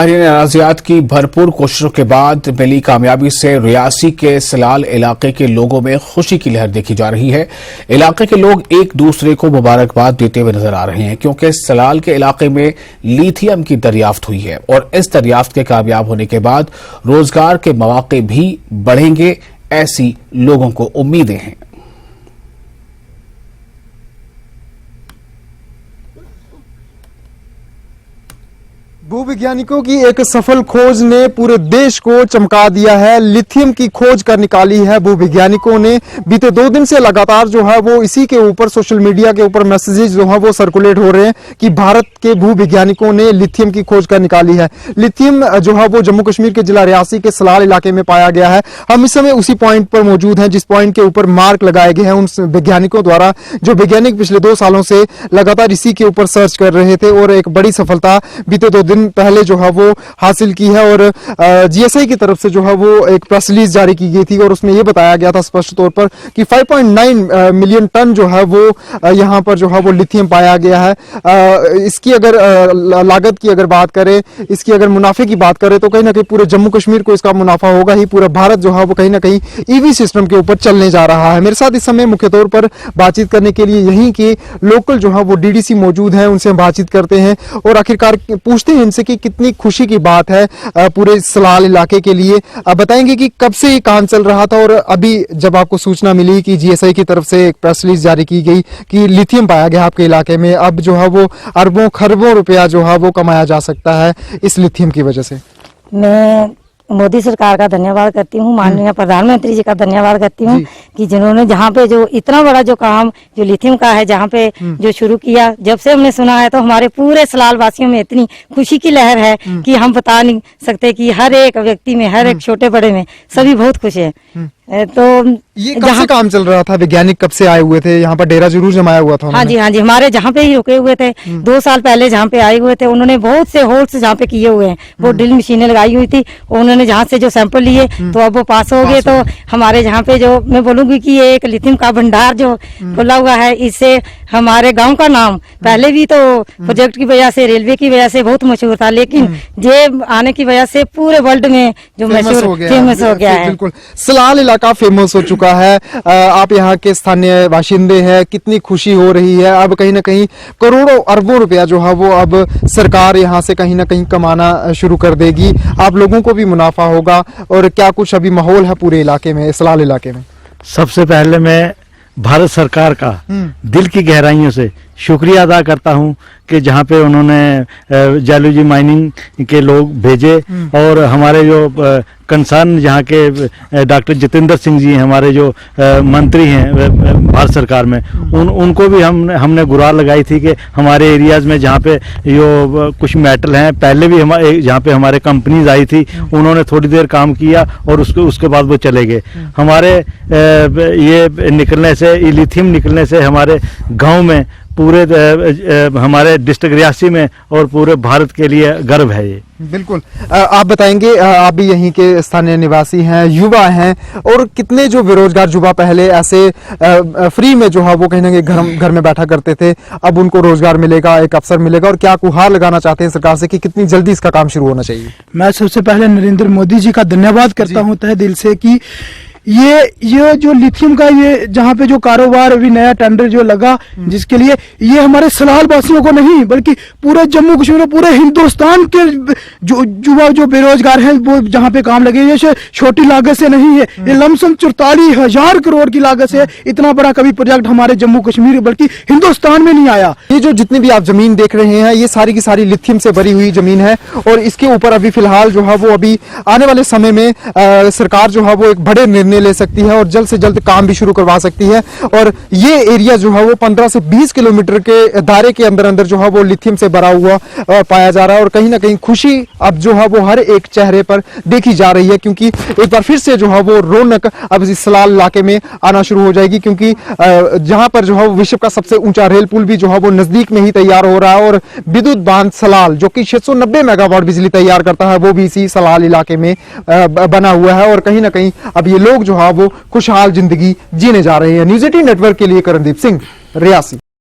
नाराजियात की भरपूर कोशिशों के बाद मिली कामयाबी से रियासी के सलाल इलाके के लोगों में खुशी की लहर देखी जा रही है। इलाके के लोग एक दूसरे को मुबारकबाद देते हुए नजर आ रहे हैं क्योंकि सलाल के इलाके में लिथियम की दरियाफ्त हुई है और इस दरियाफ्त के कामयाब होने के बाद रोजगार के मौके भी बढ़ेंगे, ऐसी लोगों को उम्मीदें हैं। भूवैज्ञानिकों की एक सफल खोज ने पूरे देश को चमका दिया है। लिथियम की खोज कर निकाली है भूवैज्ञानिकों ने। बीते 2 दिन से लगातार जो है वो इसी के ऊपर सोशल मीडिया के ऊपर मैसेजेस जो है वो सर्कुलेट हो रहे हैं कि भारत के भूवैज्ञानिकों ने लिथियम की खोज कर निकाली है। लिथियम जो है वो जम्मू कश्मीर के जिला रियासी के सलाल इलाके में पाया गया है। हम इस समय उसी पॉइंट पर मौजूद हैं जिस पॉइंट के ऊपर मार्क लगाए गए हैं उन वैज्ञानिकों द्वारा, जो वैज्ञानिक पिछले 2 सालों से लगातार इसी के ऊपर सर्च कर रहे थे और एक बड़ी सफलता बीते 2 दिन पहले जो है वो हासिल की है। और जीएसआई की तरफ से जो है वो एक प्रेस रिलीज जारी की गई थी और उसमें ये बताया गया था स्पष्ट तौर पर कि 5.9 मिलियन टन जो है वो यहाँ पर जो है वो लिथियम पाया गया है। इसकी अगर लागत की अगर बात करें, इसकी अगर मुनाफे की बात करें तो कहीं ना कहीं पूरे जम्मू कश्मीर को इसका मुनाफा होगा ही। पूरा भारत जो है वो कहीं ना कहीं ईवी सिस्टम के ऊपर चलने जा रहा है। मेरे साथ इस समय मुख्य तौर पर बातचीत करने के लिए यहीं के लोकल जो है वो डीडीसी मौजूद हैं, उनसे हम बातचीत करते हैं और आखिरकार पूछते हैं इनसे कि कितनी खुशी की बात है पूरे सलाल इलाके के लिए। बताएंगे कि कब से ये काम चल रहा था और अभी जब आपको सूचना मिली कि जीएसआई की तरफ से एक प्रेस रिलीज जारी की गई कि लिथियम पाया गया आपके इलाके में, अब जो है वो अरबों खरबों रुपया जो है वो कमाया जा सकता है इस लिथियम की वजह से। मैं मोदी सरकार का धन्यवाद करती हूँ, माननीय प्रधानमंत्री जी का धन्यवाद करती हूँ कि जिन्होंने जहाँ पे जो इतना बड़ा जो काम जो लिथियम का है जहाँ पे जो शुरू किया, जब से हमने सुना है तो हमारे पूरे सलाल वासियों में इतनी खुशी की लहर है कि हम बता नहीं सकते कि हर एक व्यक्ति में, हर एक छोटे बड़े में सभी बहुत खुश है। तो ये कब से काम चल रहा था? वैज्ञानिक कब से आए हुए थे यहाँ पर? डेरा जरूर जमाया हुआ था? हाँ जी, हमारे जहाँ पे ही रुके हुए थे 2 साल पहले जहाँ पे आए हुए थे, उन्होंने बहुत से होल्स जहाँ पे किए हुए हैं, वो ड्रिल मशीनें लगाई हुई थी, उन्होंने जहाँ से जो सैंपल लिए तो अब वो पास हो गए। तो हमारे जहाँ पे जो मैं बोलूंगी कि ये एक लिथियम का भंडार जो खुला हुआ है, इससे हमारे गाँव का नाम पहले भी तो प्रोजेक्ट की वजह से, रेलवे की वजह से बहुत मशहूर था, लेकिन ये आने की वजह से पूरे वर्ल्ड में जो मशहूर फेमस हो गया है। बिल्कुल, सलाल इलाका फेमस हो चुका है। आप यहाँ के स्थानीय बाशिंदे हैं, कितनी खुशी हो रही है। अब कहीं ना कहीं करोड़ों अरबों रुपया जो है वो अब सरकार यहाँ से कहीं ना कहीं कमाना शुरू कर देगी, आप लोगों को भी मुनाफा होगा। और क्या कुछ अभी माहौल है पूरे इलाके में, सलाल इलाके में? सबसे पहले मैं भारत सरकार का दिल की गहराइयों से शुक्रिया अदा करता हूं कि जहां पे उन्होंने जैलूजी माइनिंग के लोग भेजे और हमारे जो कंसर्न जहां के डॉक्टर जितेंद्र सिंह जी हमारे जो मंत्री हैं भारत सरकार में, उनको भी हमने गुहार लगाई थी कि हमारे एरियाज में जहां पे जो कुछ मेटल हैं, पहले भी हमारे जहां पे हमारे कंपनीज आई थी उन्होंने थोड़ी देर काम किया और उसके बाद वो चले गए। हमारे ये निकलने से, लिथियम निकलने से हमारे गाँव में, पूरे हमारे डिस्ट्रिक्ट रियासी में और पूरे भारत के लिए गर्व है ये। बिल्कुल, आप बताएंगे, आप भी यहीं के स्थानीय निवासी हैं, युवा हैं, और कितने जो बेरोजगार युवा पहले ऐसे फ्री में जो है वो कहीं ना कहीं घर में बैठा करते थे, अब उनको रोजगार मिलेगा, एक अवसर मिलेगा। और क्या गुहार लगाना चाहते हैं सरकार से कि कितनी जल्दी इसका काम शुरू होना चाहिए? मैं सबसे पहले नरेंद्र मोदी जी का धन्यवाद करता हूं तहे दिल से कि ये जो लिथियम का ये जहाँ पे जो कारोबार अभी नया टेंडर जो लगा, जिसके लिए ये हमारे सलाल वासियों को नहीं बल्कि पूरे जम्मू कश्मीर, पूरे हिंदुस्तान के जो युवा जो बेरोजगार हैं वो जहाँ पे काम लगे, ये छोटी लागत से नहीं है, ये लमसम 44,000 करोड़ की लागत से इतना बड़ा कभी प्रोजेक्ट हमारे जम्मू कश्मीर बल्कि हिंदुस्तान में नहीं आया। ये जो जितनी भी आप जमीन देख रहे हैं, ये सारी की सारी लिथियम से भरी हुई जमीन है और इसके ऊपर अभी फिलहाल जो है वो अभी आने वाले समय में सरकार जो है वो एक बड़े निर्णय ले सकती है और जल्द से जल्द काम भी शुरू करवा सकती है। और ये एरिया जो है वो 15 से 20 किलोमीटर के दायरे के अंदर जो है वो लिथियम से भरा हुआ पाया जा रहा है। और कहीं ना कहीं खुशी अब जो है वो हर एक चेहरे पर देखी जा रही है, क्योंकि एक बार फिर से जो है वो रौनक अब इस सलाल इलाके में आना शुरू हो जाएगी, क्योंकि जहां पर जो है विश्व का सबसे ऊंचा रेल पुल भी जो है वो नजदीक में ही तैयार हो रहा है और विद्युत बांध सलाल जो कि 690 मेगावाट बिजली तैयार करता है, वो भी इसी सलाल इलाके में बना हुआ है। और कहीं ना कहीं अब ये लोग जो है वो खुशहाल जिंदगी जीने जा रहे हैं। न्यूज़ 18 नेटवर्क के लिए करणदीप सिंह, रियासी।